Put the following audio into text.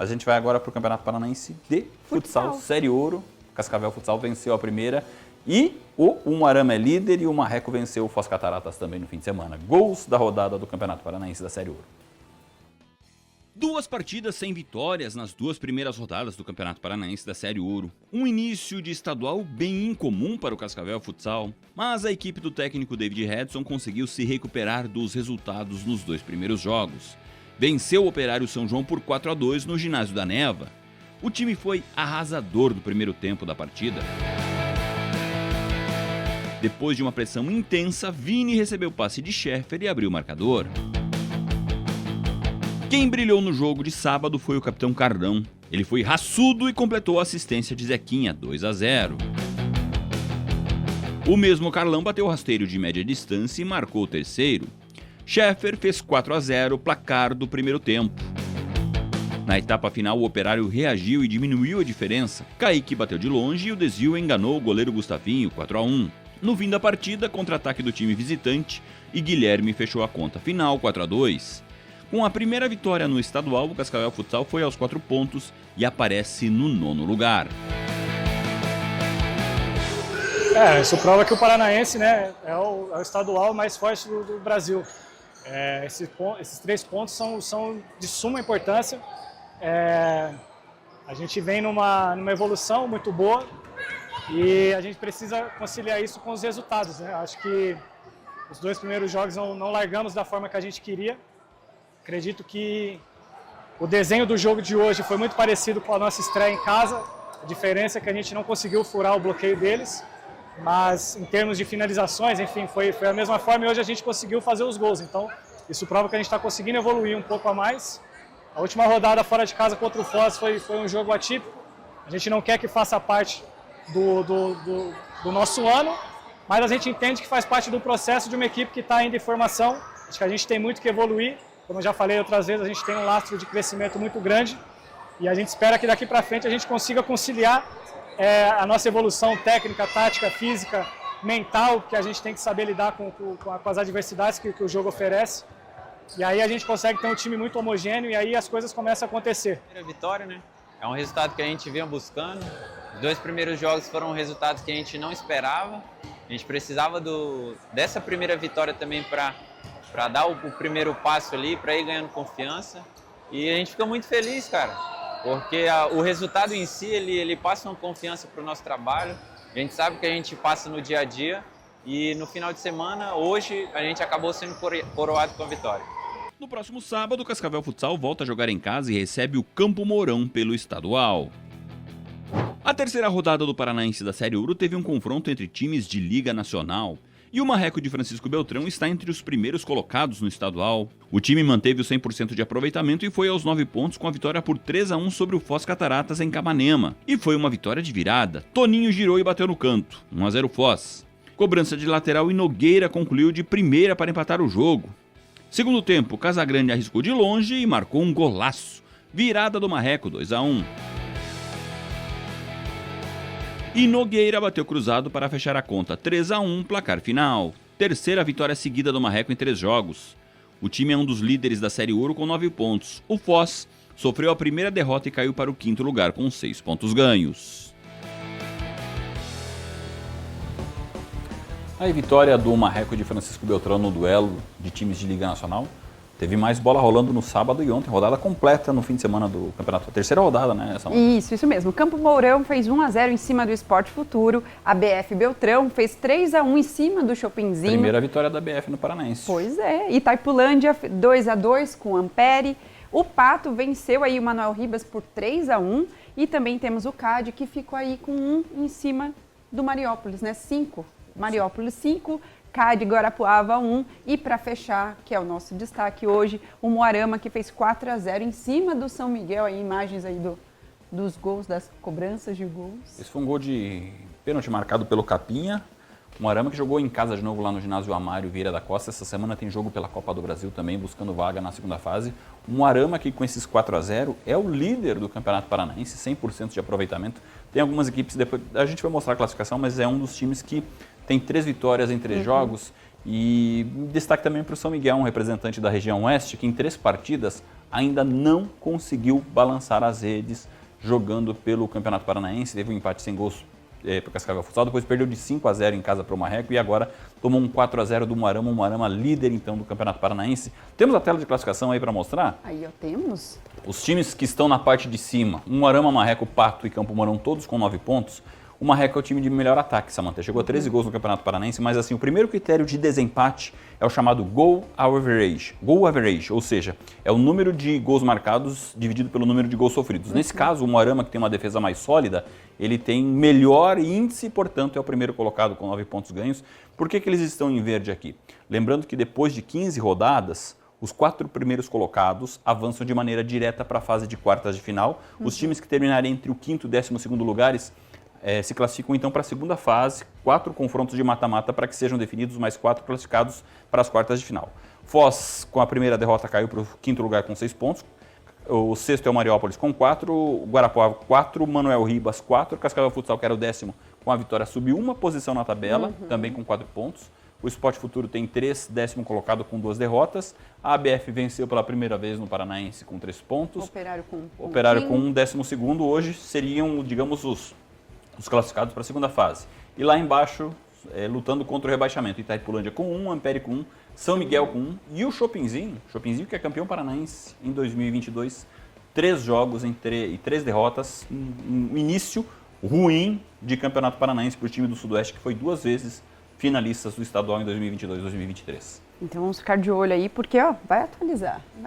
Mas a gente vai agora para o Campeonato Paranaense de Futsal, Série Ouro. Cascavel Futsal venceu a primeira e o Umuarama é líder e o Marreco venceu o Foz Cataratas também no fim de semana. Gols da rodada do Campeonato Paranaense da Série Ouro. 2 partidas sem vitórias nas 2 primeiras rodadas do Campeonato Paranaense da Série Ouro. Um início de estadual bem incomum para o Cascavel Futsal, mas a equipe do técnico David Redson conseguiu se recuperar dos resultados nos 2 primeiros jogos. Venceu o Operário São João por 4-2 no ginásio da Neva. O time foi arrasador no primeiro tempo da partida. Depois de uma pressão intensa, Vini recebeu o passe de Scheffer e abriu o marcador. Quem brilhou no jogo de sábado foi o capitão Carlão. Ele foi raçudo e completou a assistência de Zequinha, 2-0. O mesmo Carlão bateu o rasteiro de média distância e marcou o terceiro. Scheffer fez 4-0, placar do primeiro tempo. Na etapa final, o Operário reagiu e diminuiu a diferença. Kaique bateu de longe e o desvio enganou o goleiro Gustavinho, 4-1. No fim da partida, contra-ataque do time visitante e Guilherme fechou a conta final, 4-2. Com a primeira vitória no estadual, o Cascavel Futsal foi aos 4 pontos e aparece no 9º lugar. Isso prova que o Paranaense, né, é o estadual mais forte do Brasil. Esses 3 pontos são de suma importância. A gente vem numa evolução muito boa e a gente precisa conciliar isso com os resultados, né? Acho que os 2 primeiros jogos não largamos da forma que a gente queria. Acredito que o desenho do jogo de hoje foi muito parecido com a nossa estreia em casa. A diferença é que a gente não conseguiu furar o bloqueio deles, mas em termos de finalizações, enfim, foi a mesma forma e hoje a gente conseguiu fazer os gols. Então, isso prova que a gente está conseguindo evoluir um pouco a mais. A última rodada fora de casa contra o Foz foi um jogo atípico. A gente não quer que faça parte do nosso ano, mas a gente entende que faz parte do processo de uma equipe que está ainda em formação. Acho que a gente tem muito que evoluir. Como eu já falei outras vezes, a gente tem um lastro de crescimento muito grande e a gente espera que daqui para frente a gente consiga conciliar a nossa evolução técnica, tática, física, mental, que a gente tem que saber lidar com as adversidades que o jogo oferece. E aí a gente consegue ter um time muito homogêneo e aí as coisas começam a acontecer. Primeira vitória, né? É um resultado que a gente vinha buscando. Os 2 primeiros jogos foram resultados que a gente não esperava. A gente precisava dessa primeira vitória também para dar o primeiro passo ali, para ir ganhando confiança. E a gente fica muito feliz, cara, porque o resultado em si, ele passa uma confiança para o nosso trabalho. A gente sabe que a gente passa no dia a dia e no final de semana, hoje, a gente acabou sendo coroado com a vitória. No próximo sábado, o Cascavel Futsal volta a jogar em casa e recebe o Campo Mourão pelo estadual. A terceira rodada do Paranaense da Série Ouro teve um confronto entre times de Liga Nacional. E o Marreco de Francisco Beltrão está entre os primeiros colocados no estadual. O time manteve o 100% de aproveitamento e foi aos 9 pontos com a vitória por 3-1 sobre o Foz Cataratas em Camanema. E foi uma vitória de virada. Toninho girou e bateu no canto. 1-0 Foz. Cobrança de lateral e Nogueira concluiu de primeira para empatar o jogo. Segundo tempo, Casagrande arriscou de longe e marcou um golaço. Virada do Marreco, 2-1. E Nogueira bateu cruzado para fechar a conta, 3-1, placar final. Terceira vitória seguida do Marreco em 3 jogos. O time é um dos líderes da Série Ouro com 9 pontos. O Foz sofreu a primeira derrota e caiu para o 5º lugar com 6 pontos ganhos. A vitória do Marreco de Francisco Beltrão no duelo de times de Liga Nacional. Teve mais bola rolando no sábado e ontem, rodada completa no fim de semana do campeonato. A terceira rodada, né, Samuel? Isso mesmo. O Campo Mourão fez 1-0 em cima do Sport Futuro. A BF Beltrão fez 3-1 em cima do Chopinzinho. Primeira vitória da BF no Paranaense. Pois é. Itaipulândia 2-2 com o Ampere. O Pato venceu aí o Manuel Ribas por 3-1. E também temos o CAD que ficou aí com 1 em cima do Mariópolis, né? 5. Mariópolis 5. CAD Guarapuava 1 e para fechar, que é o nosso destaque hoje, o Umuarama que fez 4-0 em cima do São Miguel, aí imagens aí dos gols, das cobranças de gols. Esse foi um gol de pênalti marcado pelo Capinha, o Umuarama que jogou em casa de novo lá no ginásio Amário Vieira da Costa, essa semana tem jogo pela Copa do Brasil também, buscando vaga na segunda fase. O Umuarama que com esses 4-0 é o líder do Campeonato Paranaense, 100% de aproveitamento. Tem algumas equipes, depois a gente vai mostrar a classificação, mas é um dos times que tem 3 vitórias em 3 jogos e destaque também para o São Miguel, um representante da região oeste, que em 3 partidas ainda não conseguiu balançar as redes jogando pelo Campeonato Paranaense. Teve um empate sem gols para o Cascavel Futsal, depois perdeu de 5-0 em casa para o Marreco e agora tomou um 4-0 do Moarama, o Moarama líder então do Campeonato Paranaense. Temos a tela de classificação aí para mostrar? Aí, ó, temos. Os times que estão na parte de cima, Moarama, Marreco, Pato e Campo Mourão, todos com 9 pontos. O Marreco é o time de melhor ataque, Samantha. Chegou a 13 gols no Campeonato Paranaense, mas assim, o primeiro critério de desempate é o chamado goal average. Goal average, ou seja, é o número de gols marcados dividido pelo número de gols sofridos. Nesse caso, o Moarama, que tem uma defesa mais sólida, ele tem melhor índice, portanto, é o primeiro colocado com 9 pontos ganhos. Por que eles estão em verde aqui? Lembrando que depois de 15 rodadas, os 4 primeiros colocados avançam de maneira direta para a fase de quartas de final. Os times que terminarem entre o 5º e o 12º lugares se classificam então para a segunda fase, 4 confrontos de mata-mata para que sejam definidos mais 4 classificados para as quartas de final. Foz, com a primeira derrota, caiu para o 5º lugar com 6 pontos. O 6º é o Mariópolis com 4, o Guarapuava 4, Manuel Ribas 4, Cascavel Futsal, que era o 10º, com a vitória, subiu uma posição na tabela, também com 4 pontos. O Sport Futuro tem 3, 10º colocado com 2 derrotas. A ABF venceu pela primeira vez no Paranaense com 3 pontos. Operário com Operário com 12º. Hoje seriam, digamos, os classificados para a segunda fase. E lá embaixo, lutando contra o rebaixamento, Itaipulândia com 1, Ampere com 1, São Miguel com 1 e o Chopinzinho que é campeão paranaense em 2022, 3 jogos e 3 derrotas, um início ruim de campeonato paranaense para o time do Sudoeste, que foi 2 vezes finalistas do estadual em 2022 e 2023. Então vamos ficar de olho aí, porque ó, vai atualizar.